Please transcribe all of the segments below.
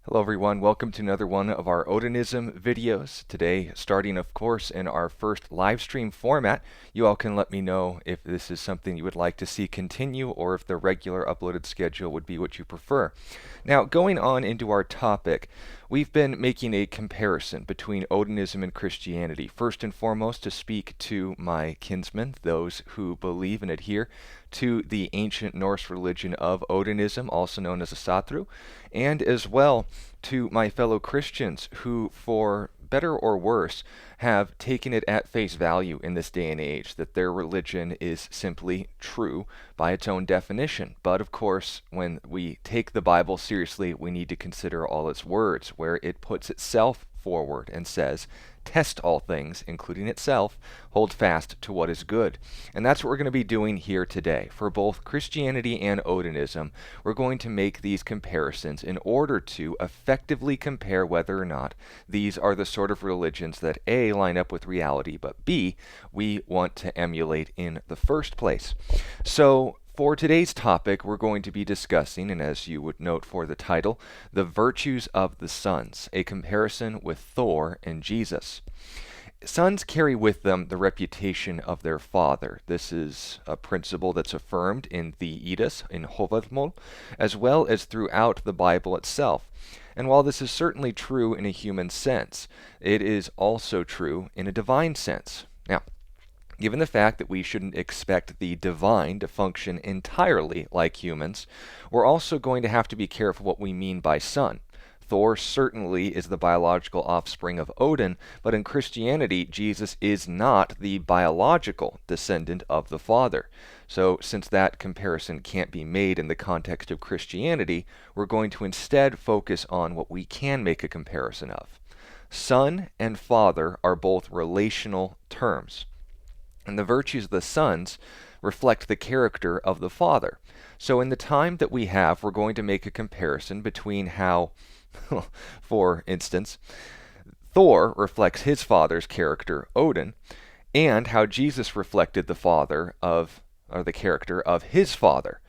Hello everyone, welcome to another one of our Odinism videos. Today, starting of course in our first live stream format, you all can let me know if this is something you would like to see continue or if the regular uploaded schedule would be what you prefer. Now, going on into our topic, we've been making a comparison between Odinism and Christianity. First and foremost, to speak to my kinsmen, those who believe and adhere to the ancient Norse religion of Odinism, also known as Asatru, and as well to my fellow Christians who, for better or worse, have taken it at face value in this day and age that their religion is simply true by its own definition. But of course, when we take the Bible seriously, we need to consider all its words, where it puts itself forward and says, test all things, including itself, hold fast to what is good. And that's what we're going to be doing here today. For both Christianity and Odinism, we're going to make these comparisons in order to effectively compare whether or not these are the sort of religions that A, line up with reality, but B, we want to emulate in the first place. So, for today's topic, we're going to be discussing, and as you would note for the title, the virtues of the sons, a comparison with Thor and Jesus. Sons carry with them the reputation of their father. This is a principle that's affirmed in the Eddas, in Hovedmål, as well as throughout the Bible itself. And while this is certainly true in a human sense, it is also true in a divine sense. Now, given the fact that we shouldn't expect the divine to function entirely like humans, we're also going to have to be careful what we mean by son. Thor certainly is the biological offspring of Odin, but in Christianity, Jesus is not the biological descendant of the Father. So, since that comparison can't be made in the context of Christianity, we're going to instead focus on what we can make a comparison of. Son and father are both relational terms, and the virtues of the sons reflect the character of the father. So in the time that we have, we're going to make a comparison between how, for instance, Thor reflects his father's character, Odin, and how Jesus reflected the character of his father.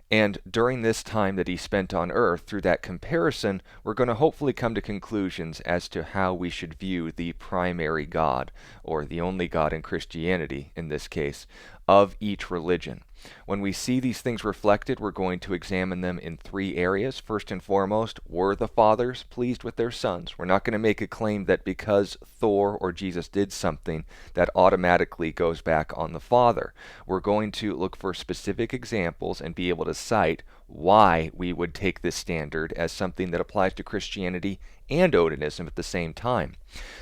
And during this time that he spent on earth, through that comparison, we're going to hopefully come to conclusions as to how we should view the primary God, or the only God in Christianity, in this case, of each religion. When we see these things reflected, we're going to examine them in three areas. First and foremost, were the fathers pleased with their sons? We're not going to make a claim that because Thor or Jesus did something, that automatically goes back on the father. We're going to look for specific examples and be able to cite why we would take this standard as something that applies to Christianity and Odinism at the same time.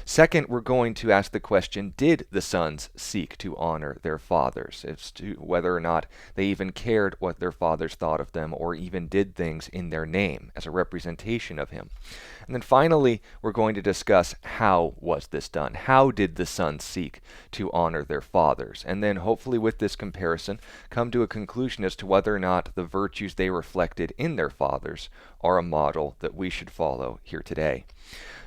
Second, we're going to ask the question, did the sons seek to honor their fathers, as to whether or not they even cared what their fathers thought of them or even did things in their name as a representation of him. And then finally, we're going to discuss how was this done? How did the sons seek to honor their fathers? And then hopefully with this comparison, come to a conclusion as to whether or not the virtues they reflected in their fathers are a model that we should follow here today.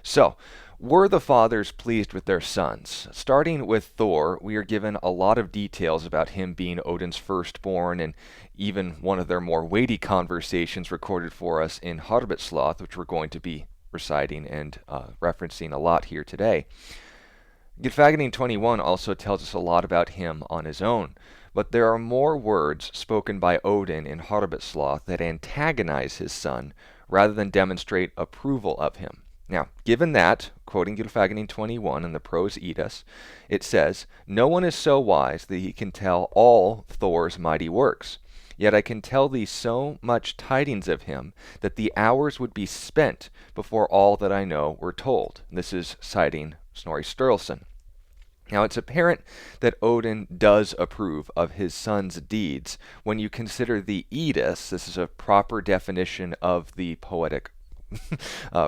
So, were the fathers pleased with their sons? Starting with Thor, we are given a lot of details about him being Odin's firstborn, and even one of their more weighty conversations recorded for us in Harbetsloth, which we're going to be reciting and referencing a lot here today. Gylfaginning 21 also tells us a lot about him on his own, but there are more words spoken by Odin in Harbetsloth that antagonize his son rather than demonstrate approval of him. Now, given that, quoting Gylfaginning 21 in the Prose Eddas, it says, "No one is so wise that he can tell all Thor's mighty works. Yet I can tell thee so much tidings of him that the hours would be spent before all that I know were told." This is citing Snorri Sturluson. Now, it's apparent that Odin does approve of his son's deeds when you consider the Eddas. This is a proper definition of the poetic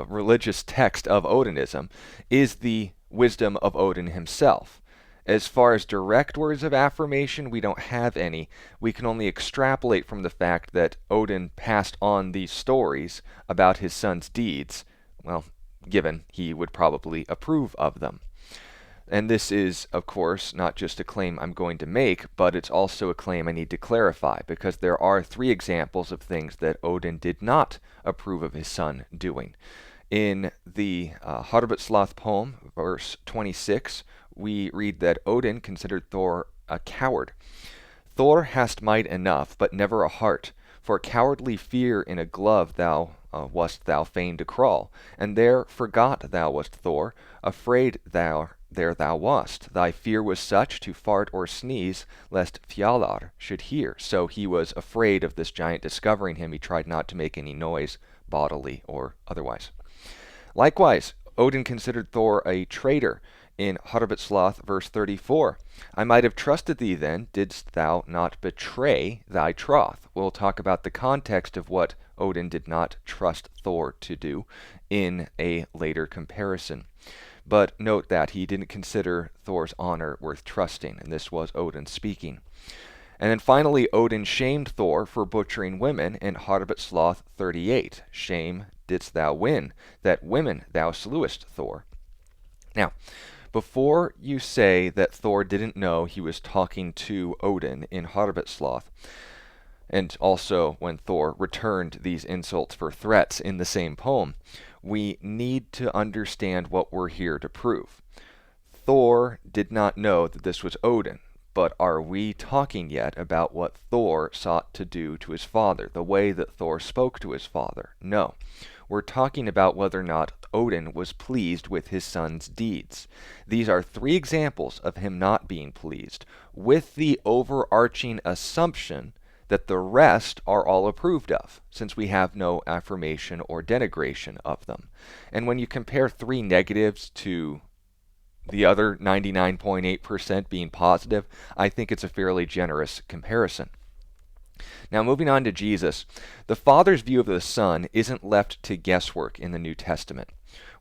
religious text of Odinism, is the wisdom of Odin himself. As far as direct words of affirmation, we don't have any. We can only extrapolate from the fact that Odin passed on these stories about his son's deeds, well, given he would probably approve of them. And this is, of course, not just a claim I'm going to make, but it's also a claim I need to clarify, because there are 3 examples of things that Odin did not approve of his son doing. In the Harbetsloth poem, verse 26, we read that Odin considered Thor a coward. Thor hast might enough, but never a heart. For cowardly fear in a glove wast thou fain to crawl, and there forgot thou wast Thor, afraid there thou wast. Thy fear was such to fart or sneeze, lest Fjalar should hear. So he was afraid of this giant discovering him. He tried not to make any noise, bodily or otherwise. Likewise, Odin considered Thor a traitor. In Harbetsloth, verse 34, I might have trusted thee then, didst thou not betray thy troth. We'll talk about the context of what Odin did not trust Thor to do in a later comparison. But note that he didn't consider Thor's honor worth trusting, and this was Odin speaking. And then finally, Odin shamed Thor for butchering women in Harbetsloth 38. Shame didst thou win, that women thou slewest, Thor. Now, before you say that Thor didn't know he was talking to Odin in Harbetsloth, and also when Thor returned these insults for threats in the same poem, we need to understand what we're here to prove. Thor did not know that this was Odin, but are we talking yet about what Thor sought to do to his father, the way that Thor spoke to his father? No. We're talking about whether or not Odin was pleased with his son's deeds. These are 3 examples of him not being pleased, with the overarching assumption that the rest are all approved of, since we have no affirmation or denigration of them. And when you compare 3 negatives to the other 99.8% being positive, I think it's a fairly generous comparison. Now, moving on to Jesus, the Father's view of the Son isn't left to guesswork in the New Testament.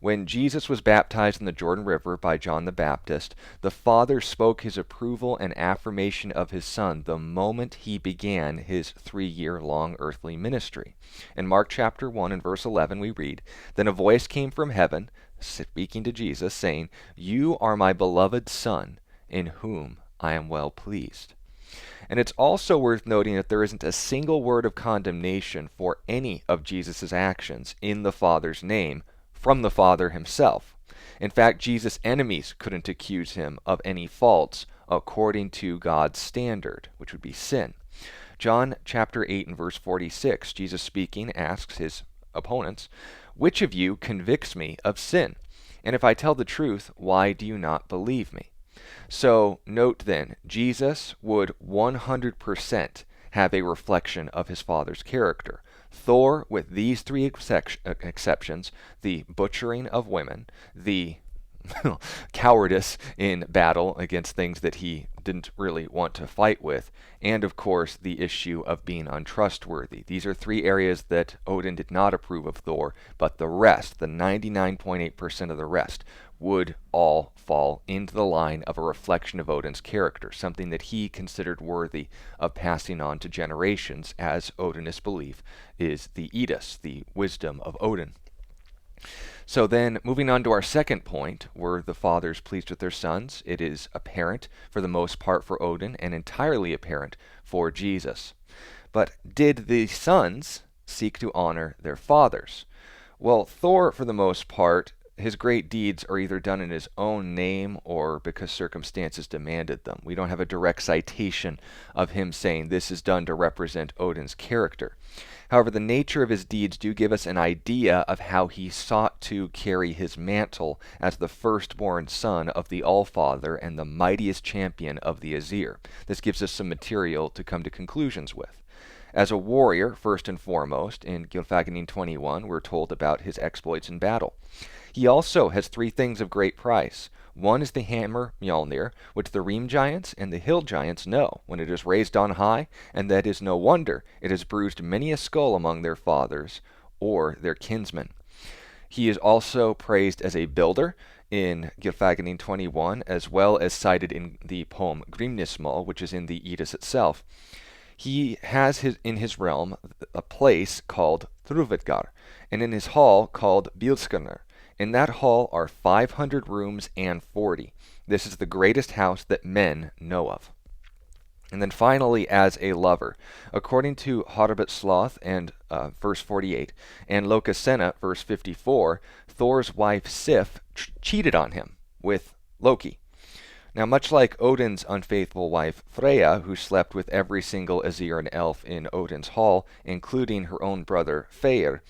When Jesus was baptized in the Jordan River by John the Baptist, the Father spoke his approval and affirmation of his Son the moment he began his 3-year-long earthly ministry. In Mark chapter 1 and verse 11 we read, Then a voice came from heaven, speaking to Jesus, saying, You are my beloved Son, in whom I am well pleased. And it's also worth noting that there isn't a single word of condemnation for any of Jesus' actions in the Father's name from the Father himself. In fact, Jesus' enemies couldn't accuse him of any faults according to God's standard, which would be sin. John chapter 8 and verse 46, Jesus speaking asks his opponents, Which of you convicts me of sin? And if I tell the truth, why do you not believe me? So note then, Jesus would 100% have a reflection of his Father's character. Thor, with these 3 exceptions, the butchering of women, the cowardice in battle against things that he didn't really want to fight with, and of course the issue of being untrustworthy. These are 3 areas that Odin did not approve of Thor, but the rest, the 99.8% of the rest, would all fall into the line of a reflection of Odin's character, something that he considered worthy of passing on to generations, as Odinists believe is the Edis, the wisdom of Odin. So then, moving on to our second point, were the fathers pleased with their sons? It is apparent for the most part for Odin and entirely apparent for Jesus. But did the sons seek to honor their fathers? Well, Thor, for the most part, his great deeds are either done in his own name or because circumstances demanded them. We don't have a direct citation of him saying this is done to represent Odin's character. However, the nature of his deeds do give us an idea of how he sought to carry his mantle as the firstborn son of the Allfather and the mightiest champion of the Aesir. This gives us some material to come to conclusions with. As a warrior, first and foremost, in Gylfaginning 21, we're told about his exploits in battle. He also has 3 things of great price. One is the hammer Mjolnir, which the Reem giants and the hill giants know when it is raised on high, and that is no wonder it has bruised many a skull among their fathers or their kinsmen. He is also praised as a builder in Gylfaginning 21, as well as cited in the poem Grimnismal, which is in the Edis itself. He has in his realm a place called Thruvitgar, and in his hall called Bilskirnir. In that hall are 500 rooms and 40. This is the greatest house that men know of. And then finally, as a lover, according to Sloth and verse 48, and Lokasenna, verse 54, Thor's wife Sif cheated on him with Loki. Now, much like Odin's unfaithful wife Freya, who slept with every single Assyrian elf in Odin's hall, including her own brother Freyr,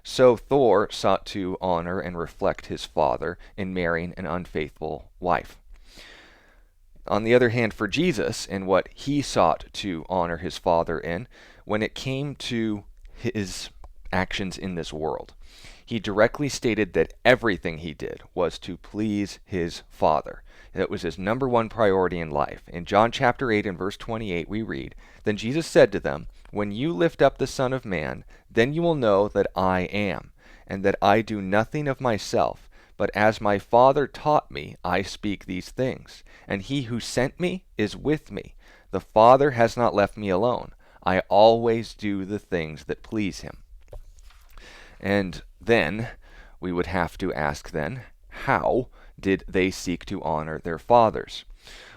so Thor sought to honor and reflect his father in marrying an unfaithful wife. On the other hand, for Jesus, and what he sought to honor his Father in, when it came to his actions in this world, he directly stated that everything he did was to please his Father. That was his number one priority in life. In John chapter 8 and verse 28, we read, "Then Jesus said to them, 'When you lift up the Son of Man, then you will know that I am, and that I do nothing of myself, but as my Father taught me, I speak these things. And he who sent me is with me. The Father has not left me alone. I always do the things that please him.'" And then we would have to ask then, how did they seek to honor their fathers?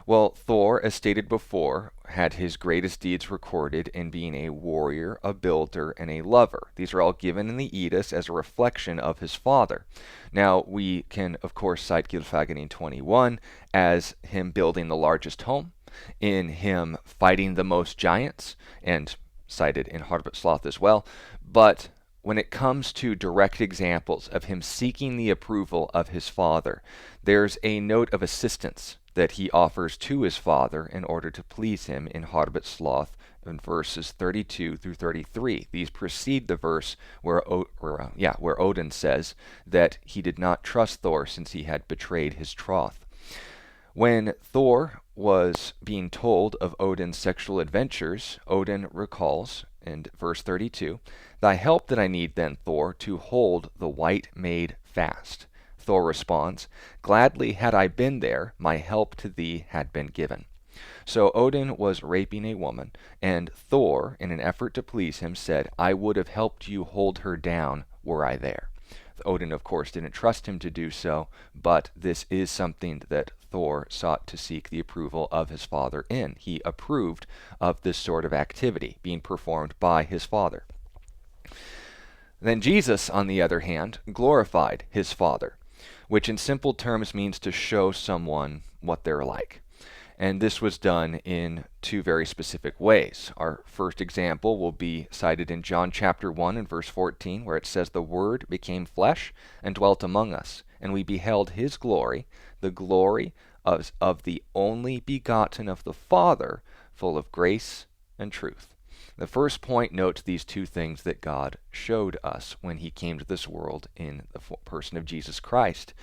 Well, Thor, as stated before, had his greatest deeds recorded in being a warrior, a builder, and a lover. These are all given in the Eddas as a reflection of his father. Now, we can, of course, cite Gylfaginning 21 as him building the largest home, in him fighting the most giants, and cited in Sloth as well. But when it comes to direct examples of him seeking the approval of his father, there's a note of assistance that he offers to his father in order to please him in Sloth in verses 32 through 33. These precede the verse where Odin says that he did not trust Thor since he had betrayed his troth. When Thor was being told of Odin's sexual adventures, Odin recalls in verse 32, "Thy help that I need then, Thor, to hold the white maid fast." Thor responds, "Gladly had I been there, my help to thee had been given." So Odin was raping a woman, and Thor, in an effort to please him, said, "I would have helped you hold her down were I there." Odin, of course, didn't trust him to do so, but this is something that Thor sought to seek the approval of his father in. He approved of this sort of activity being performed by his father. Then Jesus, on the other hand, glorified his father, which in simple terms means to show someone what they're like. And this was done in two very specific ways. Our first example will be cited in John chapter 1 and verse 14, where it says, "The Word became flesh and dwelt among us, and we beheld his glory, the glory of the only begotten of the Father, full of grace and truth." The first point notes these two things that God showed us when he came to this world in the person of Jesus Christ.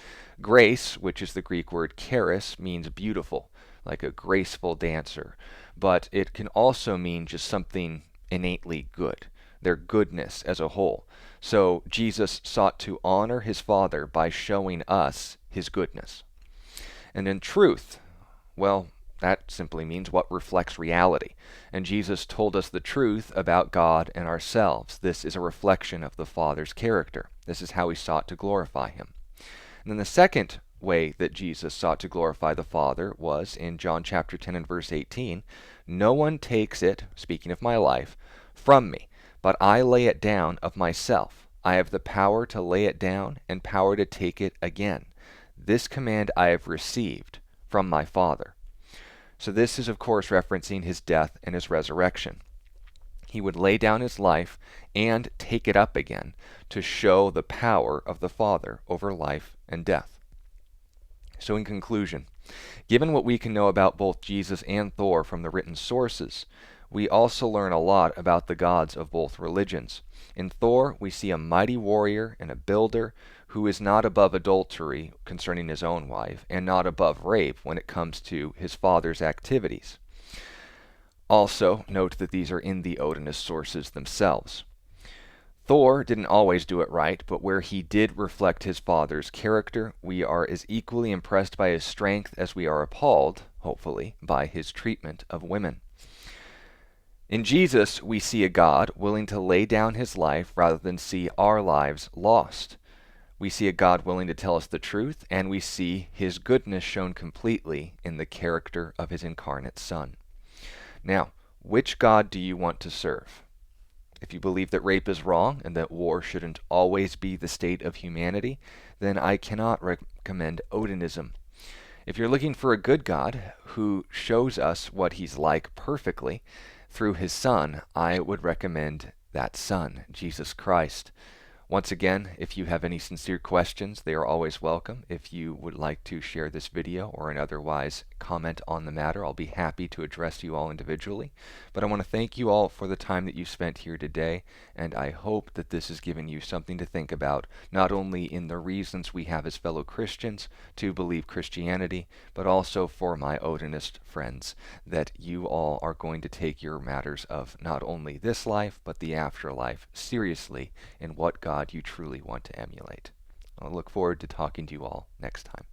Grace, which is the Greek word charis, means beautiful, like a graceful dancer, but it can also mean just something innately good, their goodness as a whole. So Jesus sought to honor his Father by showing us his goodness. And in truth, well, that simply means what reflects reality. And Jesus told us the truth about God and ourselves. This is a reflection of the Father's character. This is how he sought to glorify him. And then the second way that Jesus sought to glorify the Father was in John chapter 10 and verse 18, "No one takes it," speaking of my life, "from me, but I lay it down of myself. I have the power to lay it down and power to take it again. This command I have received from my Father." So this is, of course, referencing his death and his resurrection. He would lay down his life and take it up again to show the power of the Father over life and death. So in conclusion, given what we can know about both Jesus and Thor from the written sources, we also learn a lot about the gods of both religions. In Thor, we see a mighty warrior and a builder who is not above adultery concerning his own wife, and not above rape when it comes to his father's activities. Also, note that these are in the Odinist sources themselves. Thor didn't always do it right, but where he did reflect his father's character, we are as equally impressed by his strength as we are appalled, hopefully, by his treatment of women. In Jesus, we see a God willing to lay down his life rather than see our lives lost. We see a God willing to tell us the truth, and we see his goodness shown completely in the character of his incarnate Son. Now, which God do you want to serve? If you believe that rape is wrong and that war shouldn't always be the state of humanity, then I cannot recommend Odinism. If you're looking for a good God who shows us what he's like perfectly through his Son, I would recommend that Son, Jesus Christ. Once again, if you have any sincere questions, they are always welcome. If you would like to share this video or otherwise comment on the matter, I'll be happy to address you all individually. But I want to thank you all for the time that you spent here today, and I hope that this has given you something to think about, not only in the reasons we have as fellow Christians to believe Christianity, but also for my Odinist friends, that you all are going to take your matters of not only this life, but the afterlife seriously in what God you truly want to emulate. I look forward to talking to you all next time.